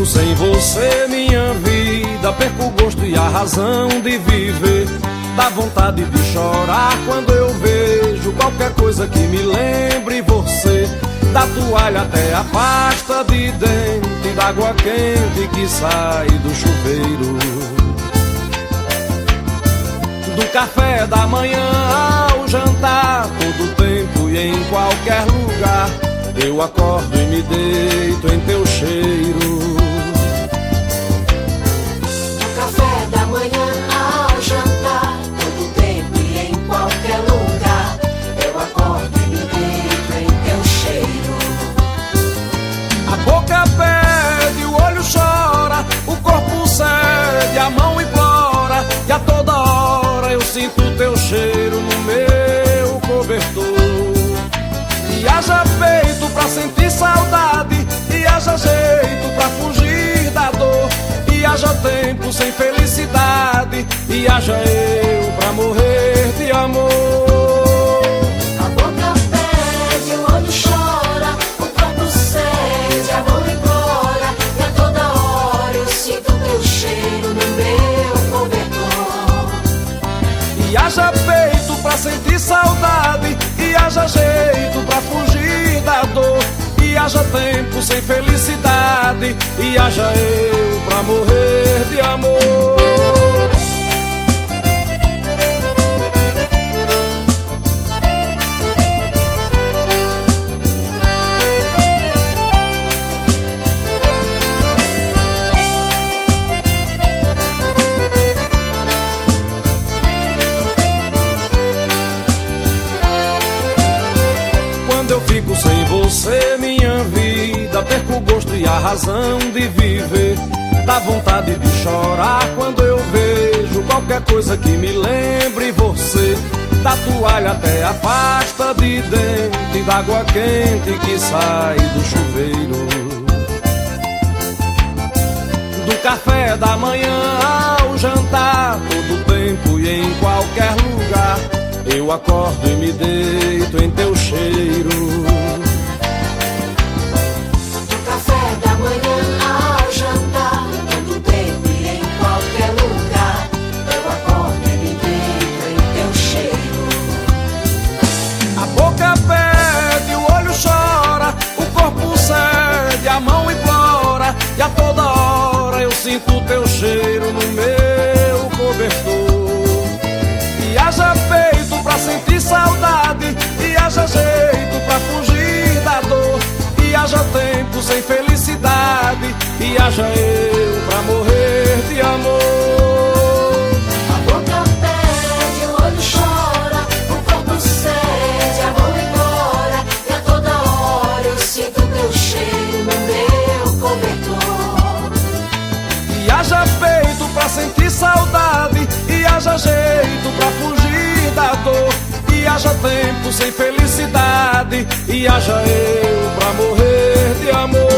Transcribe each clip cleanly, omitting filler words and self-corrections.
fico sem você, minha vida, perco o gosto e a razão de viver. Dá vontade de chorar quando eu vejo qualquer coisa que me lembre você. Da toalha até a pasta de dente, da água quente que sai do chuveiro, do café da manhã ao jantar, todo tempo e em qualquer lugar. Eu acordo e me deito em teu cheiro. Do café da manhã ao jantar, todo tempo e em qualquer lugar. Eu acordo e me deito em teu cheiro. A boca pede, o olho chora, o corpo cede, a mão implora, e a toda hora eu sinto teu cheiro no meu cobertor. E haja peito pra sentir saudade, e haja jeito pra fugir da dor, e haja tempo sem felicidade, e haja eu pra morrer de amor. A boca pede, o olho chora, o corpo cede, a mão implora, e a toda hora eu sinto teu cheiro no meu cobertor. E haja peito pra sentir saudade, e haja jeito pra fugir da dor, e haja tempo sem felicidade, e haja eu pra morrer de amor. Eu fico sem você, minha vida, perco o gosto e a razão de viver. Dá vontade de chorar quando eu vejo qualquer coisa que me lembre você. Da toalha até a pasta de dente, da água quente que sai do chuveiro, do café da manhã ao jantar, todo tempo e em qualquer lugar. Eu acordo e me deito em teu cheiro. Do café da manhã ao jantar, todo tempo e em qualquer lugar. Eu acordo e me deito em teu cheiro. A boca pede, o olho chora, o corpo cede, a mão implora, e a toda hora eu sinto teu cheiro no meu cobertor. E haja peito pra sentir saudade, e haja jeito pra fugir da dor, e haja tempo sem felicidade, e haja eu pra morrer de amor. A boca pede, o olho chora, o corpo cede, a mão implora, e a toda hora eu sinto teu cheiro no meu cobertor. E haja peito pra sentir saudade, e haja jeito pra fugir da dor, e haja tempo sem felicidade, e haja eu pra morrer de amor.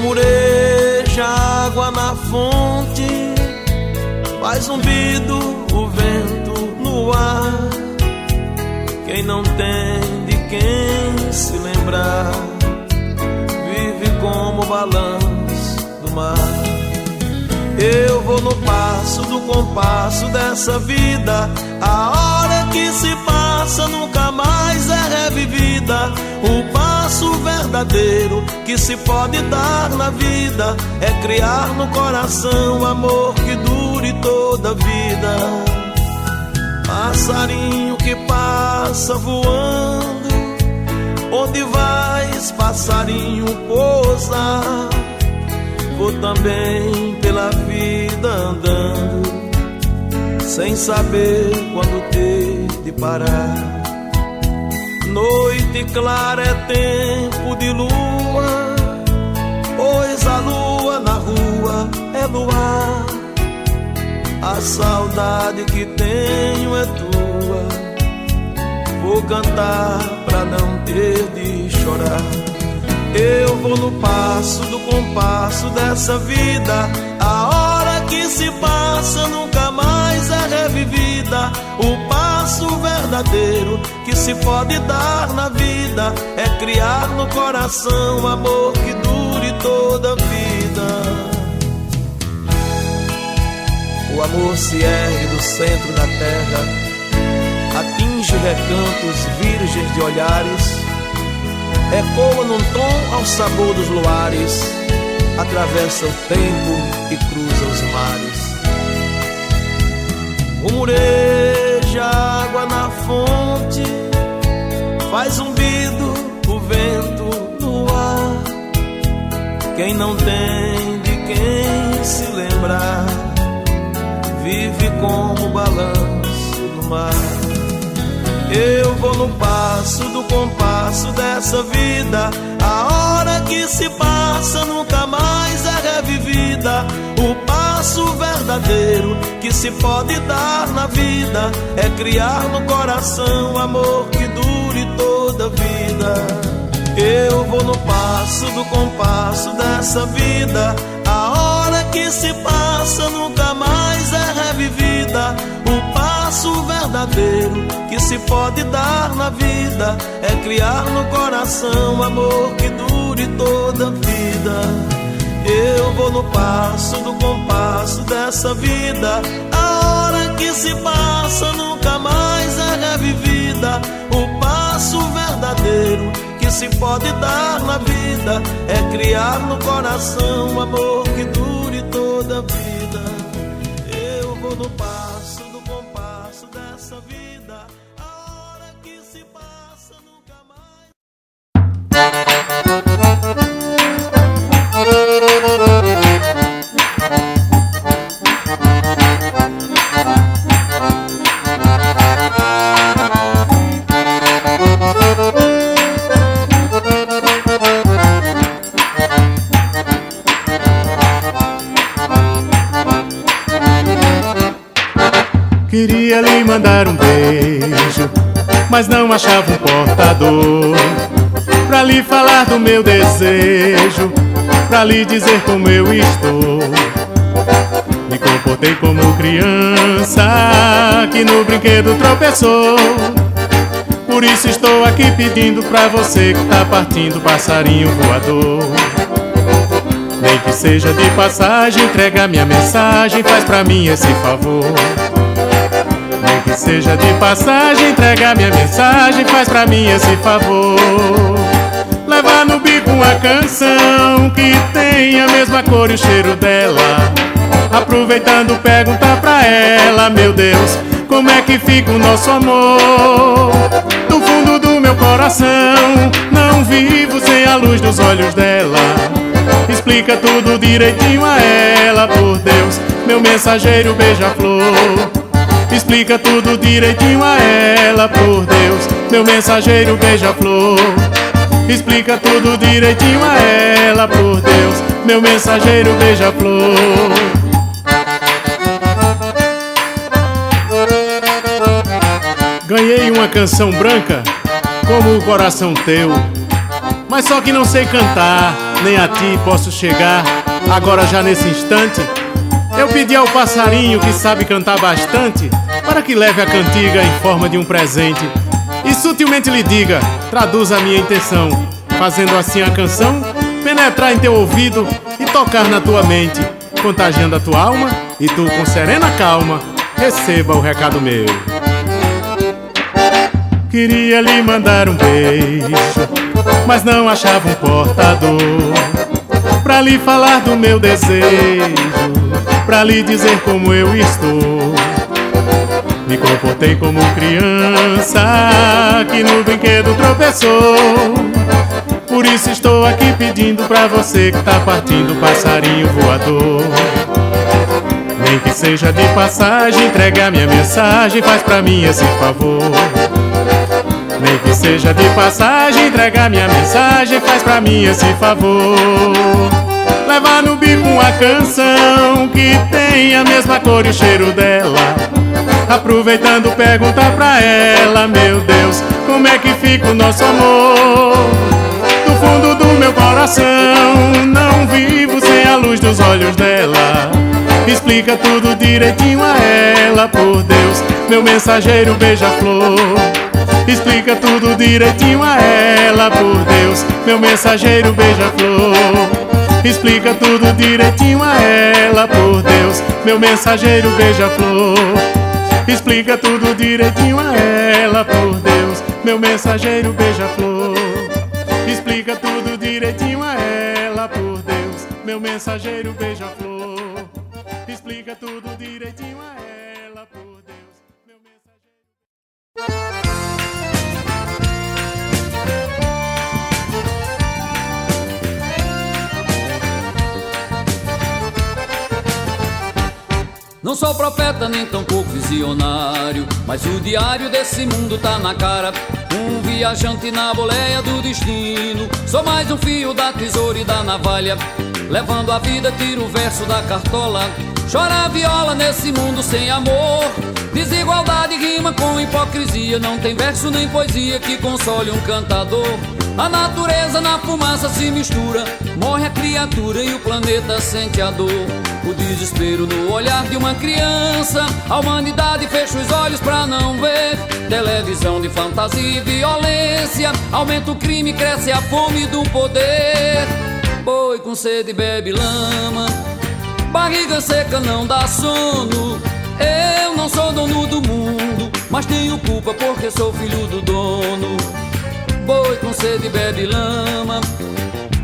Mureja água na fonte, faz zumbido o vento no ar. Quem não tem de quem se lembrar, vive como o balanço do mar. Eu vou no passo do compasso dessa vida, a hora que se passa nunca mais é revivida. O passo verdadeiro que se pode dar na vida é criar no coração amor que dure toda a vida. Passarinho que passa voando, onde vais, passarinho, pousar? vou também pela vida andando, sem saber quando ter de parar. Noite clara é tempo de lua, pois a lua na rua é luar. A saudade que tenho é tua, vou cantar pra não ter de chorar. Eu vou no passo do compasso dessa vida, a hora que se passa nunca mais é revivida. O passo verdadeiro que se pode dar na vida é criar no coração amor que dure toda a vida. O amor se ergue do centro da terra, atinge recantos virgens de olhares, ecoa num tom ao sabor dos luares, atravessa o tempo e cruza os mares. Rumoreja água na fonte, faz zumbido o vento no ar. Quem não tem de quem se lembrar, vive como balanço no mar. Eu vou no passo do compasso dessa vida, a hora que se passa nunca mais é revivida. O passo verdadeiro que se pode dar na vida é criar no coração amor que dure toda a vida. Eu vou no passo do compasso dessa vida, a hora que se passa nunca mais é revivida. O passo verdadeiro que se pode dar na vida é criar no coração amor que dure toda a vida. Eu vou no passo do compasso dessa vida, a hora que se passa nunca mais é revivida. O passo verdadeiro que se pode dar na vida é criar no coração amor que dure toda a vida. Eu vou no passo do compasso dessa vida, a hora que se passa nunca mais. Queria lhe mandar um beijo, mas não achava um portador pra lhe falar do meu desejo, pra lhe dizer como eu estou. Me comportei como criança que no brinquedo tropeçou. Por isso estou aqui pedindo pra você que tá partindo, passarinho voador. Nem que seja de passagem, entrega minha mensagem, faz pra mim esse favor. Nem que seja de passagem, entrega minha mensagem, faz pra mim esse favor. Levar no bico uma canção que tem a mesma cor e o cheiro dela. Aproveitando, perguntar pra ela, meu Deus, como é que fica o nosso amor? Do fundo do meu coração, não vivo sem a luz dos olhos dela. Explica tudo direitinho a ela, por Deus, meu mensageiro beija-flor. Explica tudo direitinho a ela, por Deus, meu mensageiro beija-flor. Explica tudo direitinho a ela, por Deus, meu mensageiro beija-flor. Ganhei uma canção branca como o coração teu, mas só que não sei cantar, nem a ti posso chegar. Agora já nesse instante eu pedi ao passarinho que sabe cantar bastante para que leve a cantiga em forma de um presente e sutilmente lhe diga, traduza a minha intenção, fazendo assim a canção penetrar em teu ouvido e tocar na tua mente, contagiando a tua alma, e tu com serena calma receba o recado meu. Queria lhe mandar um beijo, mas não achava um portador pra lhe falar do meu desejo, pra lhe dizer como eu estou. Me comportei como criança que no brinquedo tropeçou. Por Por isso estou aqui pedindo pra você que tá partindo, passarinho voador. Nem que seja de passagem, entrega minha mensagem, faz pra mim esse favor. Nem que seja de passagem, entrega minha mensagem, faz pra mim esse favor. Leva no bico uma canção que tem a mesma cor e o cheiro dela. Aproveitando, pergunta pra ela, meu Deus, como é que fica o nosso amor? Do fundo do meu coração, não vivo sem a luz dos olhos dela. Explica tudo direitinho a ela, por Deus, meu mensageiro beija-flor. Explica tudo direitinho a ela, por Deus, meu mensageiro beija-flor. Explica tudo direitinho a ela, por Deus, meu mensageiro beija-flor. Explica tudo direitinho a ela, por Deus, meu mensageiro beija-flor. Explica tudo direitinho a ela, por Deus, meu mensageiro beija-flor. Explica tudo direitinho a ela, por Deus, meu mensageiro. Não sou profeta nem tampouco visionário, mas o diário desse mundo tá na cara. Um viajante na boleia do destino. Sou mais um fio da tesoura e da navalha. Levando a vida, tiro o verso da cartola. Chora a viola nesse mundo sem amor. Desigualdade rima com hipocrisia. Não tem verso nem poesia que console um cantador. A natureza na fumaça se mistura. Morre a criatura e o planeta sente a dor. O desespero no olhar de uma criança. A humanidade fecha os olhos pra não ver. Televisão de fantasia e violência. Aumenta o crime, cresce a fome do poder. Boi com sede bebe lama. Barriga seca não dá sono. Eu não sou dono do mundo, mas tenho culpa porque sou filho do dono. Boi com sede bebe lama.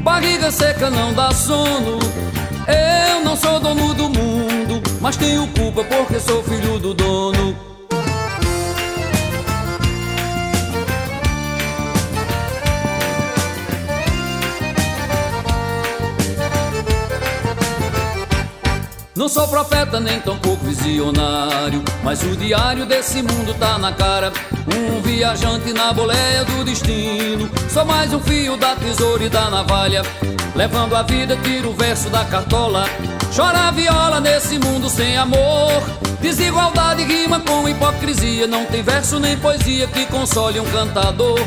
Barriga seca não dá sono. Eu não sou dono do mundo, mas tenho culpa porque sou filho do dono. Não sou profeta nem tampouco visionário, mas o diário desse mundo tá na cara. Um viajante na boleia do destino. Sou mais um fio da tesoura e da navalha. Levando a vida, tiro o verso da cartola. Chora a viola nesse mundo sem amor. Desigualdade rima com hipocrisia. Não tem verso nem poesia que console um cantador.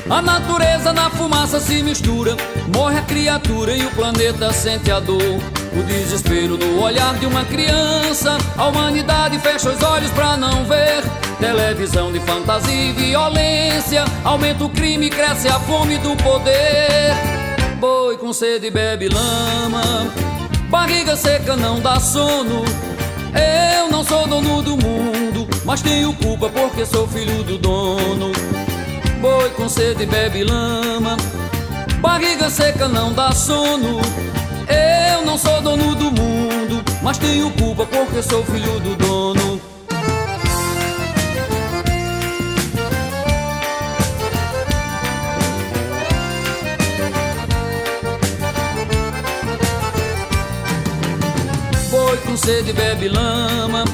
A natureza na fumaça se mistura. Morre a criatura e o planeta sente a dor. O desespero no olhar de uma criança. A humanidade fecha os olhos pra não ver. Televisão de fantasia e violência. Aumenta o crime, cresce a fome do poder. Boi com sede bebe lama. Barriga seca não dá sono. Eu não sou dono do mundo, mas tenho culpa porque sou filho do dono. Boi com sede bebe lama. Barriga seca não dá sono. Eu não sou dono do mundo, mas tenho culpa porque sou filho do dono. Boi com sede bebe lama.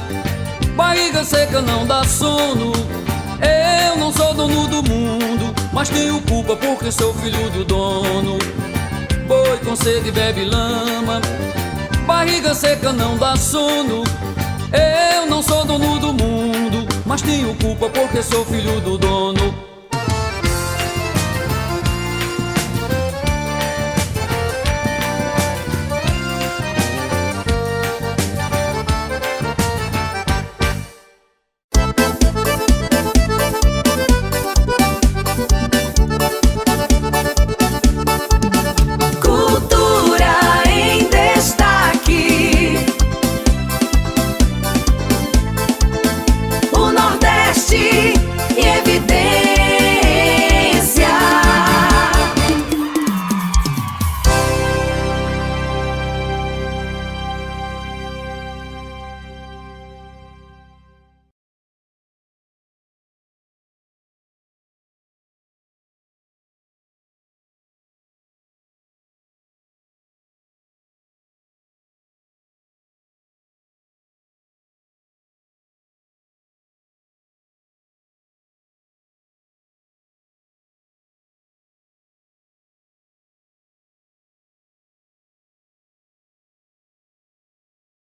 Barriga seca não dá sono. Eu não sou dono do mundo, mas tenho culpa porque sou filho do dono. Boi com sede bebe lama. Barriga seca não dá sono. Eu não sou dono do mundo, mas tenho culpa porque sou filho do dono.